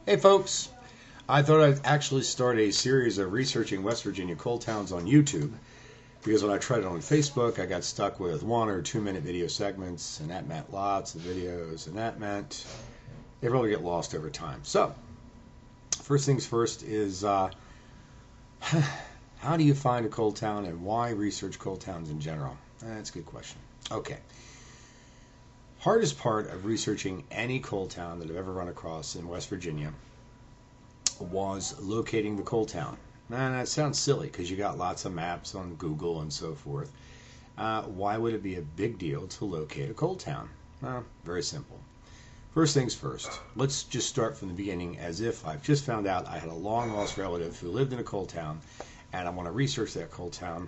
Hey folks, I thought I'd actually start a series of researching West Virginia coal towns on YouTube because when I tried it on Facebook, I got stuck with 1 or 2 minute video segments, and that meant lots of videos, and that meant they really get lost over time. So, first things first is how do you find a coal town and why research coal towns in general? That's a good question. Okay. Hardest part of researching any coal town that I've ever run across in West Virginia was locating the coal town. And that sounds silly because you got lots of maps on Google and so forth. Why would it be a big deal to locate a coal town? Very simple. First things first, let's just start from the beginning as if I've just found out I had a long lost relative who lived in a coal town and I want to research that coal town,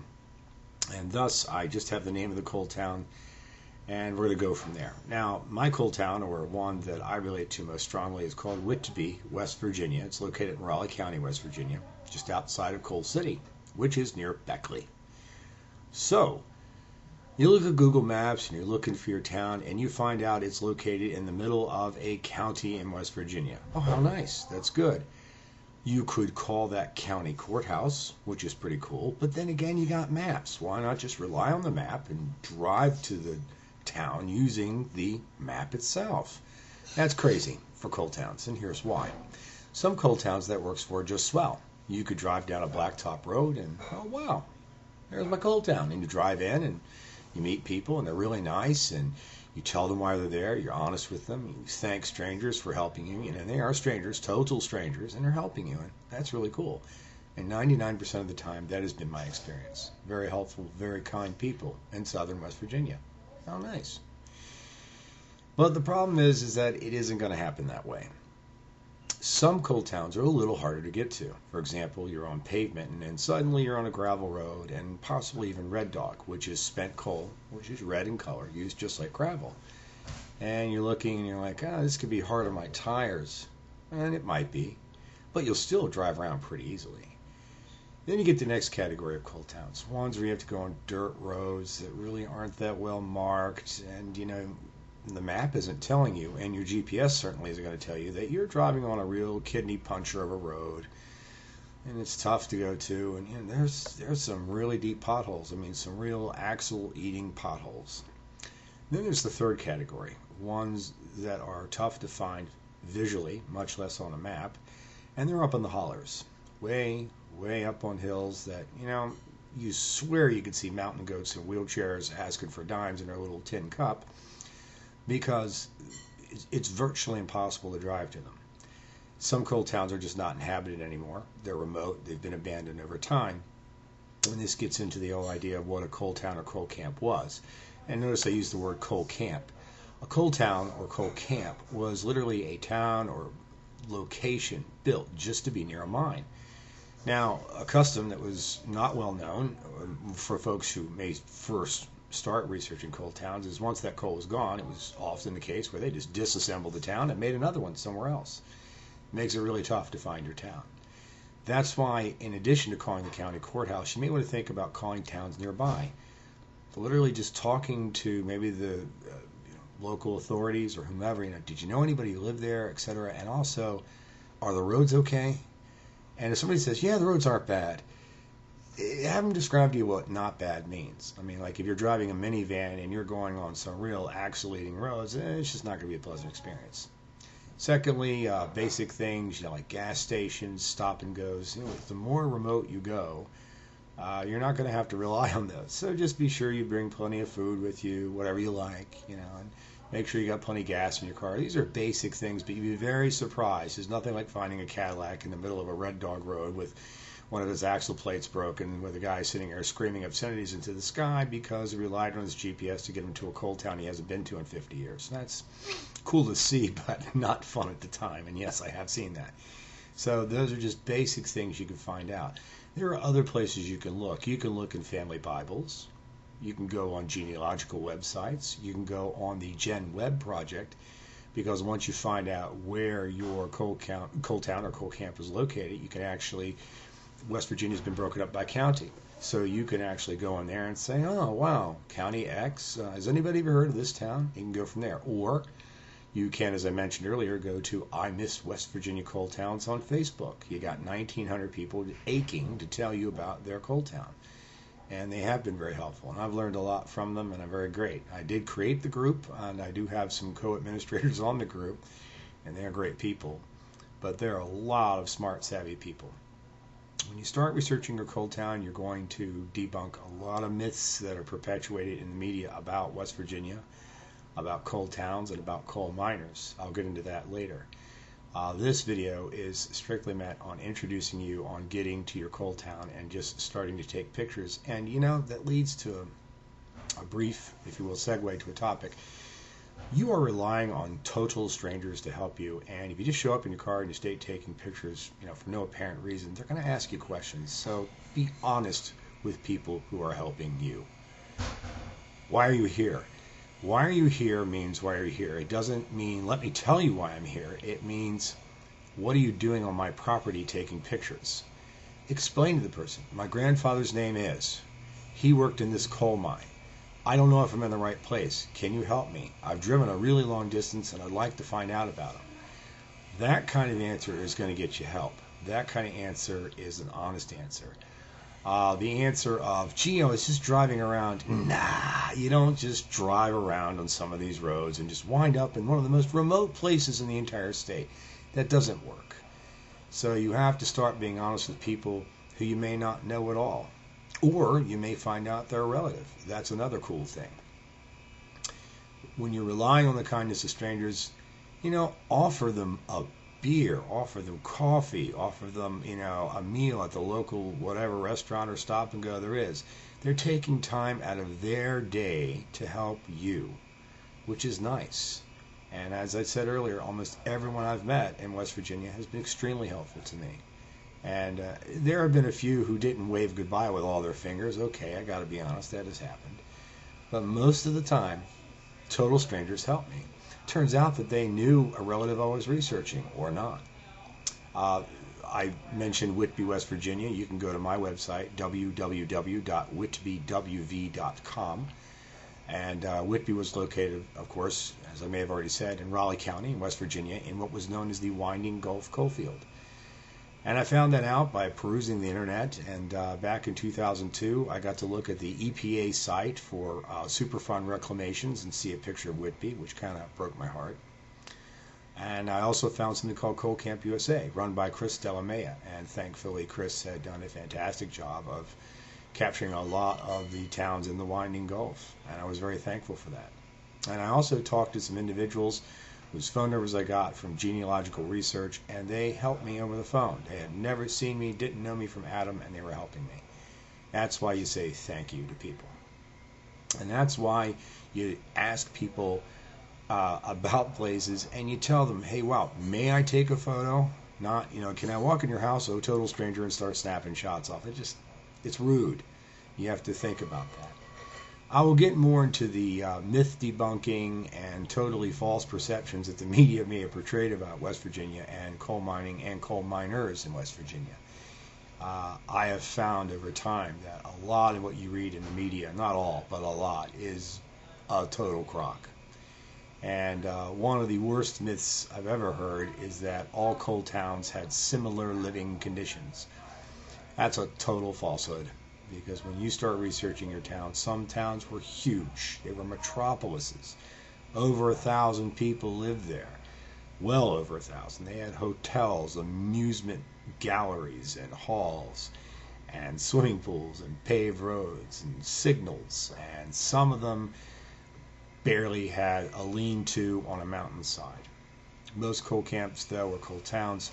and thus I just have the name of the coal town and we're going to go from there. Now, my coal town, or one that I relate to most strongly, is called Whitby, West Virginia. It's located in Raleigh County, West Virginia, just outside of Coal City, which is near Beckley. So, you look at Google Maps and you're looking for your town and you find out it's located in the middle of a county in West Virginia. Oh, how nice. That's good. You could call that county courthouse, which is pretty cool, but then again, you got maps. Why not just rely on the map and drive to the town using the map itself? That's crazy for coal towns, and here's why. Some coal towns that works for just swell. You could drive down a blacktop road and, oh wow, there's my coal town. And you drive in and you meet people and they're really nice and you tell them why they're there, you're honest with them, you thank strangers for helping you, and they are strangers, total strangers, and they're helping you, and that's really cool. And 99% of the time, that has been my experience. Very helpful, very kind people in southern West Virginia. How nice. But the problem is that it isn't going to happen that way. Some coal towns are a little harder to get to. For example, you're on pavement and then suddenly you're on a gravel road and possibly even red dog, which is spent coal, which is red in color, used just like gravel. And you're looking and you're like, this could be hard on my tires. And it might be, but you'll still drive around pretty easily. Then you get the next category of coal towns, ones where you have to go on dirt roads that really aren't that well marked, and the map isn't telling you, and your GPS certainly isn't going to tell you that you're driving on a real kidney puncher of a road, and it's tough to go to, and there's some really deep potholes. I mean, some real axle-eating potholes. Then there's the third category, ones that are tough to find visually, much less on a map, and they're up in the hollers, way up on hills that, you swear you could see mountain goats in wheelchairs asking for dimes in their little tin cup, because it's virtually impossible to drive to them. Some coal towns are just not inhabited anymore. They're remote. They've been abandoned over time. And this gets into the whole idea of what a coal town or coal camp was. And notice I use the word coal camp. A coal town or coal camp was literally a town or location built just to be near a mine. Now, a custom that was not well known for folks who may first start researching coal towns is once that coal was gone, it was often the case where they just disassembled the town and made another one somewhere else. It makes it really tough to find your town. That's why, in addition to calling the county courthouse, you may want to think about calling towns nearby. Literally just talking to maybe the local authorities or whomever, did you know anybody who lived there, etc. And also, are the roads okay? And if somebody says, yeah, the roads aren't bad, have them describe to you what not bad means. I mean, like if you're driving a minivan and you're going on some real axle-eating roads, it's just not going to be a pleasant experience. Secondly, basic things, like gas stations, stop and goes. The more remote you go, you're not going to have to rely on those. So just be sure you bring plenty of food with you, whatever you like, and make sure you got plenty of gas in your car. These are basic things, but you'd be very surprised. There's nothing like finding a Cadillac in the middle of a red dog road with one of his axle plates broken, with a guy sitting there screaming obscenities into the sky because he relied on his GPS to get him to a coal town he hasn't been to in 50 years. That's cool to see, but not fun at the time. And yes, I have seen that. So those are just basic things you can find out. There are other places you can look. You can look in family Bibles. You can go on genealogical websites. You can go on the Gen Web project, because once you find out where your coal town or coal camp is located, you can actually, West Virginia's been broken up by county. So you can actually go in there and say, oh, wow, County X, has anybody ever heard of this town? You can go from there. Or You can, as I mentioned earlier, go to I Miss West Virginia Coal Towns on Facebook. You got 1,900 people aching to tell you about their coal town. And they have been very helpful. And I've learned a lot from them, and I'm very great. I did create the group, and I do have some co-administrators on the group, and they're great people. But there are a lot of smart, savvy people. When you start researching your coal town, you're going to debunk a lot of myths that are perpetuated in the media about West Virginia, about coal towns, and about coal miners. I'll get into that later. This video is strictly meant on introducing you on getting to your coal town and just starting to take pictures. And you know, that leads to a brief, if you will, segue to a topic. You are relying on total strangers to help you, and if you just show up in your car and you stay taking pictures, you know, for no apparent reason, they're going to ask you questions. So be honest with people who are helping you. Why are you here? Why are you here means why are you here? It doesn't mean let me tell you why I'm here. It means what are you doing on my property taking pictures? Explain to the person. My grandfather's name is. He worked in this coal mine. I don't know if I'm in the right place. Can you help me? I've driven a really long distance and I'd like to find out about him. That kind of answer is going to get you help. That kind of answer is an honest answer. The answer of, gee, I was just driving around. Nah, you don't just drive around on some of these roads and just wind up in one of the most remote places in the entire state. That doesn't work. So you have to start being honest with people who you may not know at all. Or you may find out they're a relative. That's another cool thing. When you're relying on the kindness of strangers, you know, offer them a beer, offer them coffee, offer them, you know, a meal at the local whatever restaurant or stop and go there is. They're taking time out of their day to help you, which is nice. And as I said earlier, almost everyone I've met in West Virginia has been extremely helpful to me. And there have been a few who didn't wave goodbye with all their fingers. Okay, I got to be honest, that has happened. But most of the time, total strangers help me. Turns out that they knew a relative I was researching, or not. I mentioned Whitby, West Virginia. You can go to my website, www.whitbywv.com. And Whitby was located, of course, as I may have already said, in Raleigh County, in West Virginia, in what was known as the Winding Gulf Coalfield. And I found that out by perusing the internet, and back in 2002, I got to look at the EPA site for Superfund reclamations and see a picture of Whitby, which kind of broke my heart. And I also found something called Coal Camp USA, run by Chris Delamea, and thankfully Chris had done a fantastic job of capturing a lot of the towns in the Winding Gulf, and I was very thankful for that. And I also talked to some individuals whose phone numbers I got from Genealogical Research, and they helped me over the phone. They had never seen me, didn't know me from Adam, and they were helping me. That's why you say thank you to people. And that's why you ask people about places, and you tell them, hey, wow, may I take a photo? Not, you know, can I walk in your house, oh, total stranger, and start snapping shots off? It's rude. You have to think about that. I will get more into the myth debunking and totally false perceptions that the media may have portrayed about West Virginia and coal mining and coal miners in West Virginia. I have found over time that a lot of what you read in the media, not all, but a lot, is a total crock. And one of the worst myths I've ever heard is that all coal towns had similar living conditions. That's a total falsehood. Because when you start researching your town, some towns were huge. They were metropolises. Over 1,000 people lived there. Well over 1,000. They had hotels, amusement galleries, and halls, and swimming pools, and paved roads, and signals. And some of them barely had a lean-to on a mountainside. Most coal camps, though, or coal towns,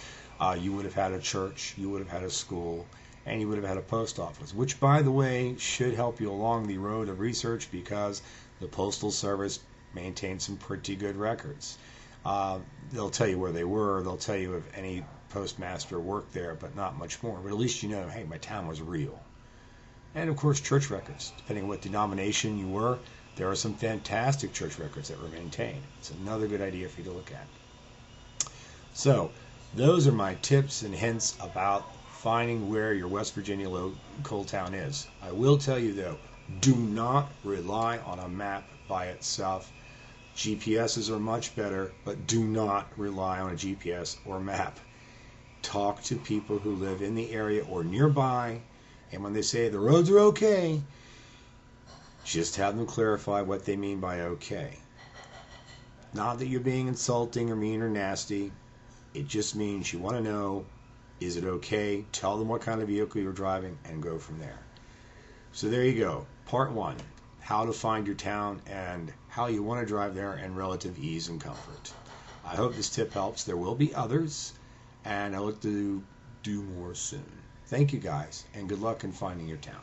you would have had a church, you would have had a school, and you would have had a post office, which, by the way, should help you along the road of research because the Postal Service maintains some pretty good records. They'll tell you where they were, they'll tell you if any postmaster worked there, but not much more. But at least you know, hey, my town was real. And, of course, church records. Depending on what denomination you were, there are some fantastic church records that were maintained. It's another good idea for you to look at. So, those are my tips and hints about finding where your West Virginia coal town is. I will tell you though, do not rely on a map by itself. GPSs are much better, but do not rely on a GPS or map. Talk to people who live in the area or nearby, and when they say the roads are okay, just have them clarify what they mean by okay. Not that you're being insulting or mean or nasty. It just means you want to know, is it okay? Tell them what kind of vehicle you're driving and go from there. So there you go. Part 1, how to find your town and how you want to drive there in relative ease and comfort. I hope this tip helps. There will be others, and I look to do more soon. Thank you guys, and good luck in finding your town.